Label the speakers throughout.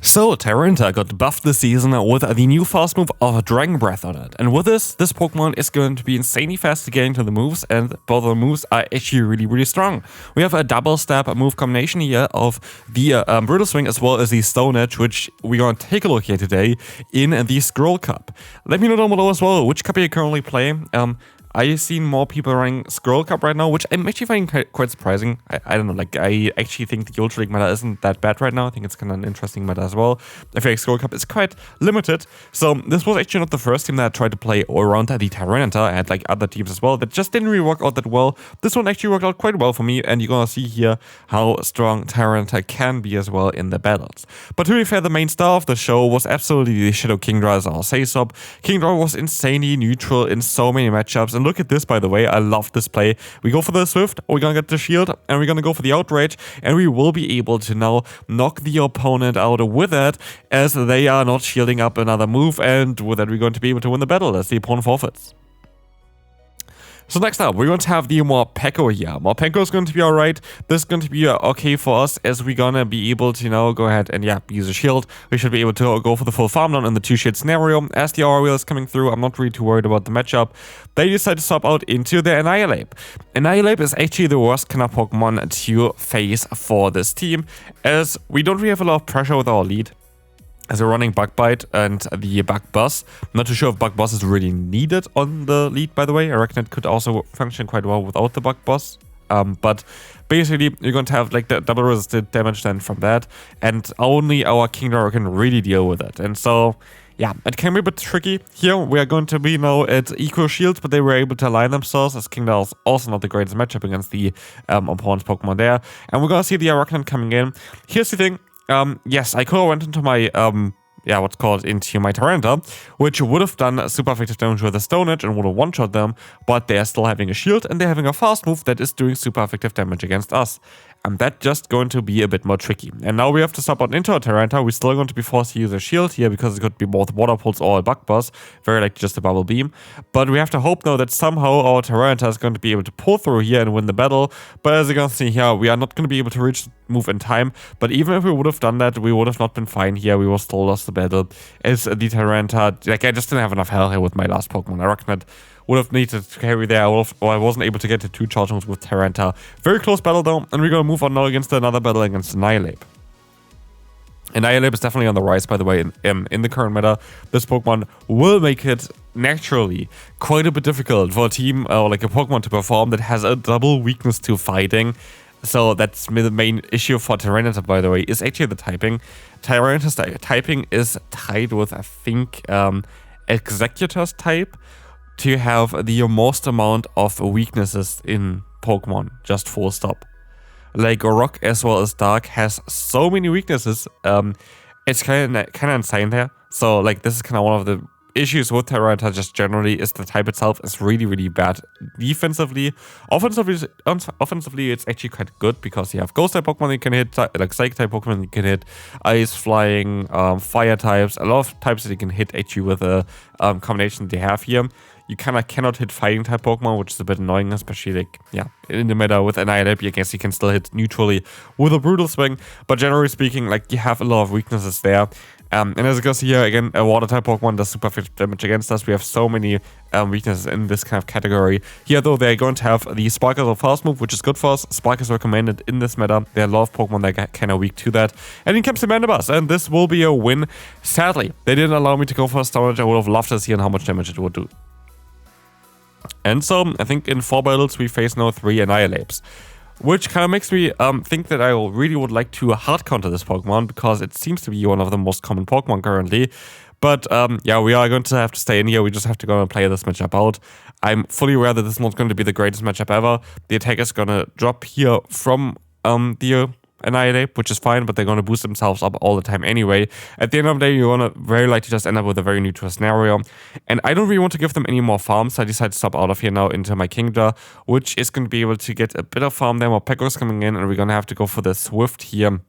Speaker 1: So, Tyranitar got buffed this season with the new fast move of Dragon Breath on it. And with this Pokemon is going to be insanely fast to get into the moves, and both of the moves are actually really strong. We have a double stab move combination here of the Brutal Swing as well as the Stone Edge, which we're going to take a look here today in the Scroll Cup. Let me know down below as well which cup you currently play. I've seen more people running Scroll Cup right now, which I'm actually finding quite surprising. I don't know, like, I actually think the Ultra League meta isn't that bad right now. I think it's kind of an interesting meta as well. I feel like Scroll Cup is quite limited. So this was actually not the first team that tried to play all around the Tyranitar. I had like other teams as well that just didn't really work out that well. This one actually worked out quite well for me, and you're gonna see here how strong Tyranitar can be as well in the battles. But to be fair, the main star of the show was absolutely the Shadow Kingdra as our say-sub. Kingdra was insanely neutral in so many matchups. And look at this, by the way. I love this play. We go for the Swift, we're gonna get the Shield, and we're gonna go for the Outrage, and we will be able to now knock the opponent out with it, as they are not shielding up another move, and with that we're going to be able to win the battle as the opponent forfeits. So next up, we're going to have the morpeko here. Morpeko is going to be alright. This is going to be okay for us, as we're going to be able to now go ahead and use a shield. We should be able to go for the full farm down in the 2-shield scenario. As the aura wheel is coming through, I'm not really too worried about the matchup. They decide to swap out into the annihilape. Annihilape is actually the worst kind of Pokemon to face for this team, as we don't really have a lot of pressure with our lead, as we're running Bug Bite and the Bug Buzz. I'm not too sure if Bug Buzz is really needed on the lead, by the way. I reckon it could also function quite well without the Bug Buzz. But basically, you're going to have like the double resisted damage then from that, and only our Kingdra can really deal with it. And so, yeah, it can be a bit tricky. Here, we are going to be now at equal shields, but they were able to align themselves, as Kingdra is also not the greatest matchup against the opponent's Pokemon there. And we're going to see the Arachnin coming in. Here's the thing. Yes, I could have went into my, into my Tyranitar, which would have done super effective damage with a Stone Edge and would have one-shot them, but they're still having a shield and they're having a fast move that is doing super effective damage against us. And that's just going to be a bit more tricky. And now we have to swap out into a Tyranitar. We're still going to be forced to use a shield here, because it could be both Water Pulse or a Bug Buzz, very likely just a Bubble Beam. But we have to hope now that somehow our Tyranitar is going to be able to pull through here and win the battle. But as you can see here, we are not going to be able to reach the move in time. But even if we would have done that, we would have not been fine here. We would still lost the battle, as the Tyranitar, like, I just didn't have enough health here with my last Pokemon. I reckon that would have needed to carry there, or I wasn't able to get to 2 charge moves with Tyranitar. Very close battle though, and we're going to move on now against another battle against Annihilape. Annihilape is definitely on the rise, by the way, in the current meta. This Pokemon will make it naturally quite a bit difficult for a team or like a Pokemon to perform that has a double weakness to fighting. So that's the main issue for Tyranitar, by the way, is actually the typing. Tyranitar's typing is tied with, I think, Executor's type, to have the most amount of weaknesses in Pokemon, just full stop. Like Rock as well as Dark has so many weaknesses, it's kind of insane there. So like, this is kind of one of the issues with Tyranitar just generally, is the type itself is really bad defensively. Offensively it's actually quite good, because you have Ghost type Pokemon you can hit, like Psychic type Pokemon you can hit, Ice, Flying, Fire types, a lot of types that you can hit actually with the combination they have here. You kind of cannot hit Fighting type Pokemon, which is a bit annoying, especially like, in the meta with Annihilape. I guess you can still hit neutrally with a Brutal Swing, but generally speaking, like, you have a lot of weaknesses there. And as you can see here, again, a Water type Pokemon does super effective damage against us. We have so many weaknesses in this kind of category. Here, though, they're going to have the Spark as a fast move, which is good for us. Spark is recommended in this meta. There are a lot of Pokemon that are kind of weak to that. And in comes the Mandibuzz, and this will be a win. Sadly, they didn't allow me to go for a Stone Edge. I would have loved to see how much damage it would do. And so, I think in 4 battles, we face now 3 Annihilapes, which kind of makes me think that I really would like to hard counter this Pokemon, because it seems to be one of the most common Pokemon currently. But yeah, we are going to have to stay in here. We just have to go and play this matchup out. I'm fully aware that this is not going to be the greatest matchup ever. The attack is going to drop here from the Annihilape, which is fine, but they're going to boost themselves up all the time anyway. At the end of the day, you're going to very likely just end up with a very neutral scenario. And I don't really want to give them any more farms, so I decided to stop out of here now into my Kingdra, which is going to be able to get a bit of farm there. Morpeko is coming in, and we're going to have to go for the Swift here,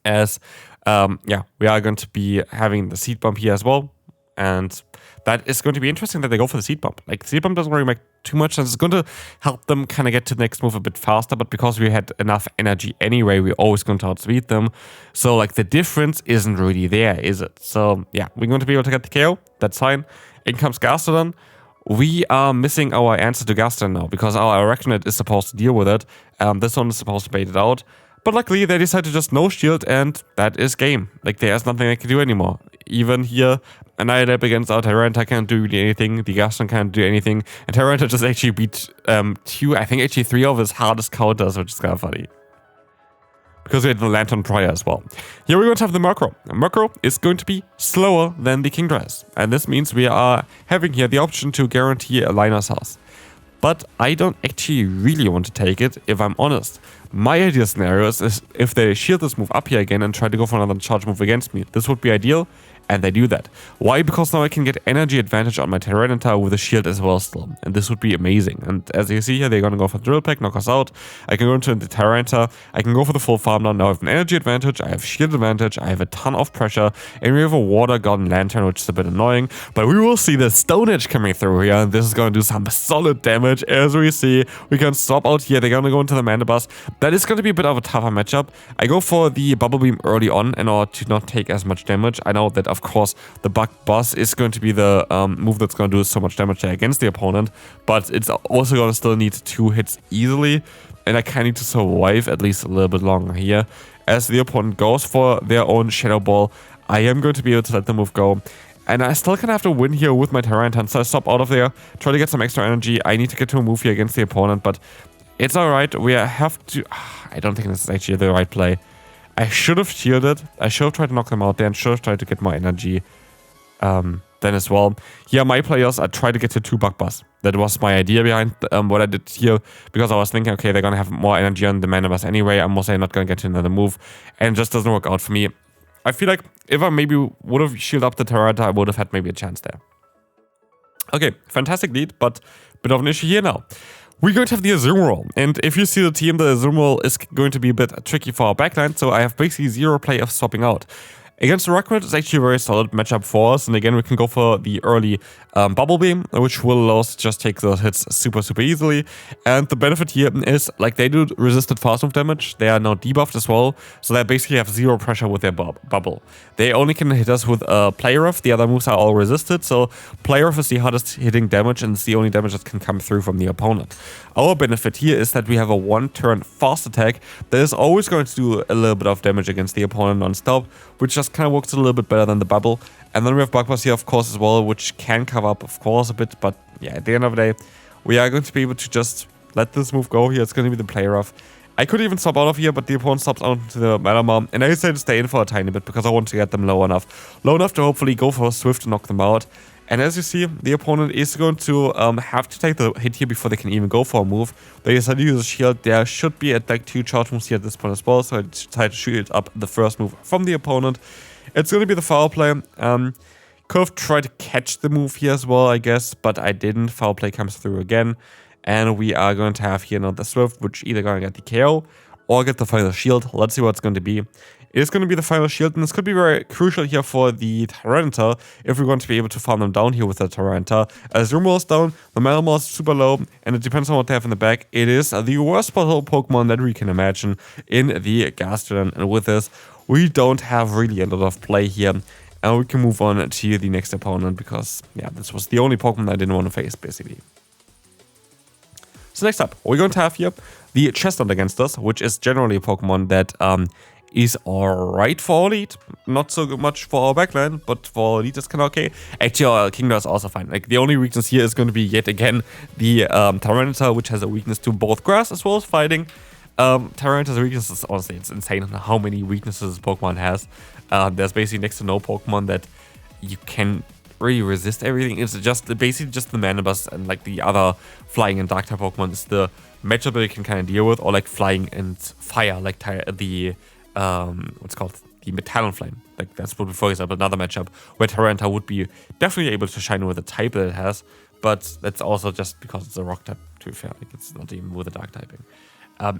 Speaker 1: as we are going to be having the Seed Bomb here as well. And that is going to be interesting that they go for the Seed Bomb. Like, Seed Bomb doesn't really make too much sense. It's going to help them kind of get to the next move a bit faster, but because we had enough energy anyway, we're always going to outspeed them. So, like, the difference isn't really there, is it? So, yeah, we're going to be able to get the KO. That's fine. In comes Gastrodon. We are missing our answer to Gastrodon now, because our Arachnid is supposed to deal with it. This one is supposed to bait it out. But luckily, they decided to just no-shield, and that is game. Like, there's nothing they can do anymore. Even here, Annihilate against our Tyranitar can't do really anything. The Gastrodon can't do anything. And Tyranitar just actually beat I think actually 3 of his hardest counters, which is kind of funny. Because we had the Lanturn prior as well. Here we're going to have the Murkrow. Murkrow is going to be slower than the Kingdra is. And this means we are having here the option to guarantee a Liner's House. But I don't actually really want to take it, if I'm honest. My ideal scenario is if they shield this move up here again and try to go for another charge move against me. This would be ideal, and they do that. Why? Because now I can get energy advantage on my Tyranitar with a shield as well still. And this would be amazing. And as you see here, they're going to go for Drill Peck, knock us out. I can go into the Tyranitar. I can go for the full farm now. Now I have an energy advantage, I have shield advantage, I have a ton of pressure, and we have a Water God and Lanturn, which is a bit annoying. But we will see the Stone Edge coming through here, and this is going to do some solid damage. As we see, we can stop out here. They're going to go into the Mandibuzz. That is going to be a bit of a tougher matchup. I go for the Bubble Beam early on in order to not take as much damage. I know that, of course, the Bug Buzz is going to be the move that's going to do so much damage there against the opponent, but it's also going to still need 2 hits easily, and I kind of need to survive at least a little bit longer here. As the opponent goes for their own Shadow Ball, I am going to be able to let the move go. And I still kind of have to win here with my Tyranitar, so I stop out of there, try to get some extra energy. I need to get to a move here against the opponent, but it's alright. We have to... I don't think this is actually the right play. I should have shielded. I should have tried to knock them out there and should have tried to get more energy then as well. Here, my players, I tried to get to 2 Bug Buzz. That was my idea behind what I did here, because I was thinking, okay, they're going to have more energy on the Mandibuzz anyway. I'm mostly not going to get to another move, and it just doesn't work out for me. I feel like if I maybe would have shielded up the Tyranitar, I would have had maybe a chance there. Okay, fantastic lead, but a bit of an issue here now. We're going to have the Azumarill, and if you see the team, the Azumarill is going to be a bit tricky for our backline, so I have basically 0 play of swapping out. Against the Rockwood, it's actually a very solid matchup for us, and again, we can go for the early Bubble Beam, which will allow us to just take those hits super easily. And the benefit here is, like, they do resisted fast move damage, they are now debuffed as well, so they basically have 0 pressure with their bubble. They only can hit us with Play Rough, the other moves are all resisted, so Play Rough is the hardest hitting damage, and it's the only damage that can come through from the opponent. Our benefit here is that we have a 1-turn fast attack that is always going to do a little bit of damage against the opponent non-stop, which just kind of works a little bit better than the bubble. And then we have Bug Buzz here, of course, as well, which can cover up, of course, a bit. But yeah, at the end of the day, we are going to be able to just let this move go here. It's going to be the Play Rough. I could even stop out of here, but the opponent stops out into the Malamar. And I decided to stay in for a tiny bit because I want to get them low enough. Low enough to hopefully go for a Swift to knock them out. And as you see, the opponent is going to have to take the hit here before they can even go for a move. They decided to use a shield. There should be like 2 charge moves here at this point as well, so I decided to shoot up the first move from the opponent. It's going to be the foul play. Could have tried to catch the move here as well, I guess, but I didn't. Foul play comes through again. And we are going to have here now the Swift, which either going to get the KO or get the final shield. Let's see what it's going to be. It is going to be the final shield, and this could be very crucial here for the Tyranitar if we're going to be able to farm them down here with the Tyranitar. As Azumarill is down, the Malamar is super low, and it depends on what they have in the back. It is the worst possible Pokemon that we can imagine in the Gastrodon, and with this, we don't have really a lot of play here, and we can move on to the next opponent because, yeah, this was the only Pokemon I didn't want to face, basically. So next up, we're going to have here the Chestnut against us, which is generally a Pokemon that is alright for our lead. Not so much for our backline, but for our lead it's kind of okay. Actually, our Kingdra is also fine. Like, the only weakness here is going to be, yet again, the Tyranitar, which has a weakness to both grass as well as fighting. Tyranitar's weaknesses, honestly, it's insane how many weaknesses Pokemon has. There's basically next to no Pokemon that you can really resist everything. It's just basically just the Mandibuzz and like the other flying and dark type Pokemon is the matchup that you can kind of deal with, or like flying and fire, like the what's called the Talonflame. Like, that's what, for example, another matchup where Tyranitar would be definitely able to shine with the type that it has, but that's also just because it's a rock type, to be fair. Like, it's not even with a dark typing.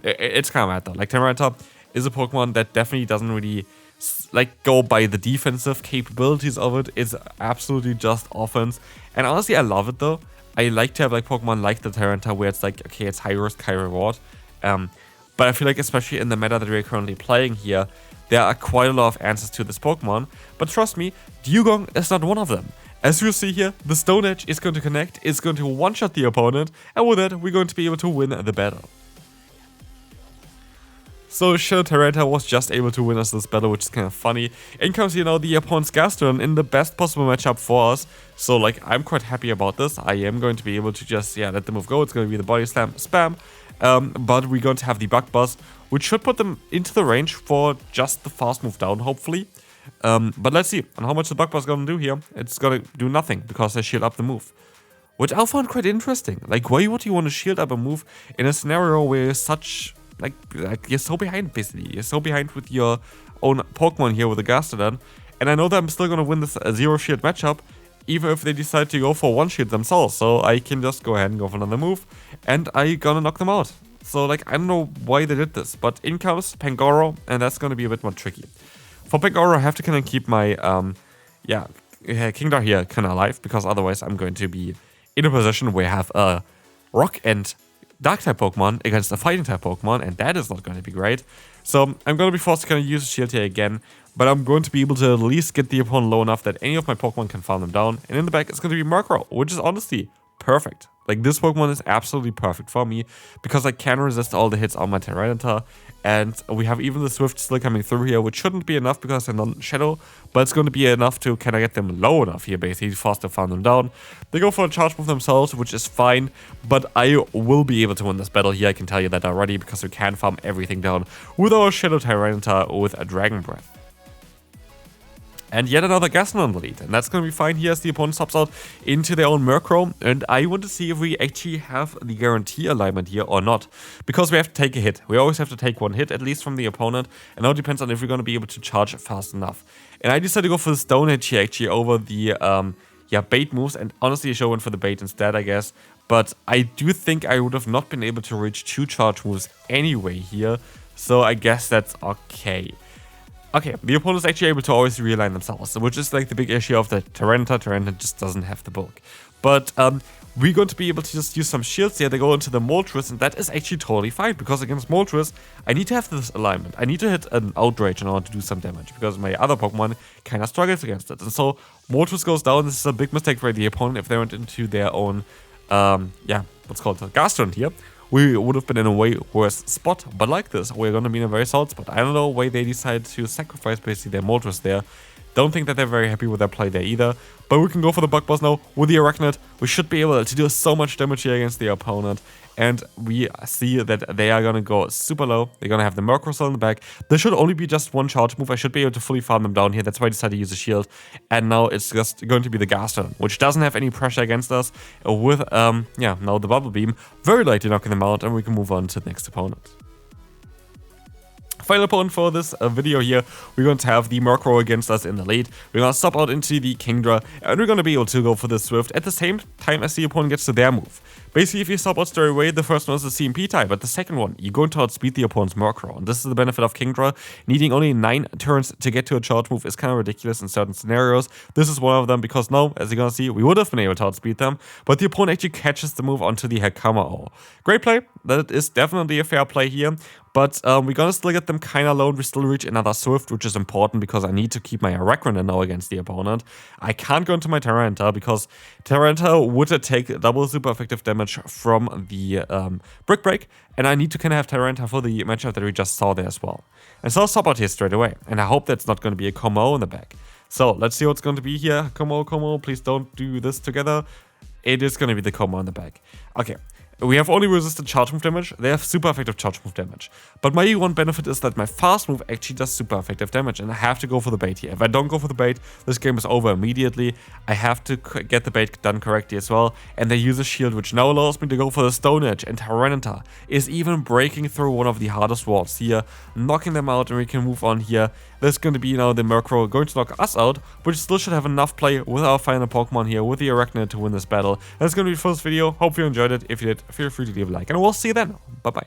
Speaker 1: It's kind of mad though. Like, Tyranitar is a Pokemon that definitely doesn't really like go by the defensive capabilities of it. It's absolutely just offense. And honestly, I love it though. I like to have like Pokemon like the Tyranitar where it's like, okay, it's high risk, high reward. But I feel like especially in the meta that we're currently playing here, there are quite a lot of answers to this Pokemon. But trust me, Dewgong is not one of them. As you see here, the Stone Edge is going to connect, it's going to one-shot the opponent, and with that, we're going to be able to win the battle. So Shadow Tyrannitar was just able to win us this battle, which is kind of funny. In comes, you know, the opponent's Gastrodon in the best possible matchup for us. So like, I'm quite happy about this. I am going to be able to just, let the move go. It's going to be the Body Slam spam. But we're going to have the Bug Buzz, which should put them into the range for just the fast move down, hopefully. But let's see on how much the Bug Buzz is going to do here. It's going to do nothing because they shield up the move. Which I found quite interesting. Like, why would you want to shield up a move in a scenario where you're such... Like you're so behind, basically. You're so behind with your own Pokemon here with the Gastrodon. And I know that I'm still going to win this zero shield matchup, even if they decide to go for one shield themselves. So I can just go ahead and go for another move, and I'm gonna knock them out. So like, I don't know why they did this, but in comes Pangoro, and that's gonna be a bit more tricky. For Pangoro, I have to kind of keep my, Kingdra here kind of alive, because otherwise I'm going to be in a position where I have a Rock and Dark-type Pokemon against a Fighting-type Pokemon, and that is not going to be great. So I'm going to be forced to kind of use a shield here again, but I'm going to be able to at least get the opponent low enough that any of my Pokemon can farm them down. And in the back, it's going to be Murkrow, which is honestly perfect. Like, this Pokemon is absolutely perfect for me, because I can resist all the hits on my Tyranitar, and we have even the Swift still coming through here, which shouldn't be enough because they're non-Shadow, but it's going to be enough to kind of get them low enough here, basically, fast to farm them down. They go for a charge move themselves, which is fine, but I will be able to win this battle here, I can tell you that already, because we can farm everything down with our Shadow Tyrannitar with a Dragon Breath. And yet another Gastrodon on the lead, and that's going to be fine here as the opponent swaps out into their own Murkrow. And I want to see if we actually have the guarantee alignment here or not, because we have to take a hit. We always have to take one hit, at least from the opponent, and now it depends on if we're going to be able to charge fast enough. And I decided to go for the Stone Edge here actually over the bait moves, and honestly I went for the bait instead, I guess. But I do think I would have not been able to reach 2 charge moves anyway here, so I guess that's okay. Okay, the opponent is actually able to always realign themselves, which is like the big issue of the Tyranitar. Tyranitar just doesn't have the bulk. But we're going to be able to just use some shields here. They go into the Moltres, and that is actually totally fine, because against Moltres, I need to have this alignment. I need to hit an Outrage in order to do some damage, because my other Pokemon kind of struggles against it. And so Moltres goes down. This is a big mistake for the opponent if they went into their own, what's called Gastrodon here. We would have been in a way worse spot, but like this, we're going to be in a very solid spot. I don't know why they decided to sacrifice basically their Moltres there. Don't think that they're very happy with their play there either. But we can go for the Bug Buzz now with the Arachnid. We should be able to do so much damage here against the opponent. And we see that they are going to go super low. They're going to have the Murkrow in the back. There should only be just one charge move. I should be able to fully farm them down here. That's why I decided to use a shield. And now it's just going to be the Gastrodon, which doesn't have any pressure against us. With, now the Bubble Beam. Very lightly knocking them out, and we can move on to the next opponent. Final opponent for this video here, we're going to have the Murkrow against us in the lead. We're going to stop out into the Kingdra, and we're going to be able to go for the Swift at the same time as the opponent gets to their move. Basically, if you stop out straight away, the first one is the CMP type, but the second one, you're going to outspeed the opponent's Murkrow. And this is the benefit of Kingdra. Needing only 9 turns to get to a charge move is kind of ridiculous in certain scenarios. This is one of them, because now, as you're going to see, we would have been able to outspeed them, but the opponent actually catches the move onto the Hakama-O. Great play. That is definitely a fair play here. But we're gonna still get them kinda low, and we still reach another Swift, which is important because I need to keep my Arachnid now against the opponent. I can't go into my Tyranitar because Tyranitar would take double super effective damage from the Brick Break, and I need to kinda have Tyranitar for the matchup that we just saw there as well. And so I'll stop out here straight away, and I hope that's not gonna be a combo in the back. So let's see what's gonna be here. Como, please don't do this together. It is gonna be the combo in the back. Okay. We have only resisted charge move damage. They have super effective charge move damage. But my one benefit is that my fast move actually does super effective damage, and I have to go for the bait here. If I don't go for the bait, this game is over immediately. I have to get the bait done correctly as well, and they use a shield, which now allows me to go for the Stone Edge, and Tyranitar is even breaking through one of the hardest walls here, knocking them out, and we can move on here. There's going to be now the Murkrow going to knock us out, but still should have enough play with our final Pokemon here, with the Arachnid, to win this battle. That's going to be the first video. Hope you enjoyed it. If you did, feel free to leave a like, and we'll see you then. Bye bye.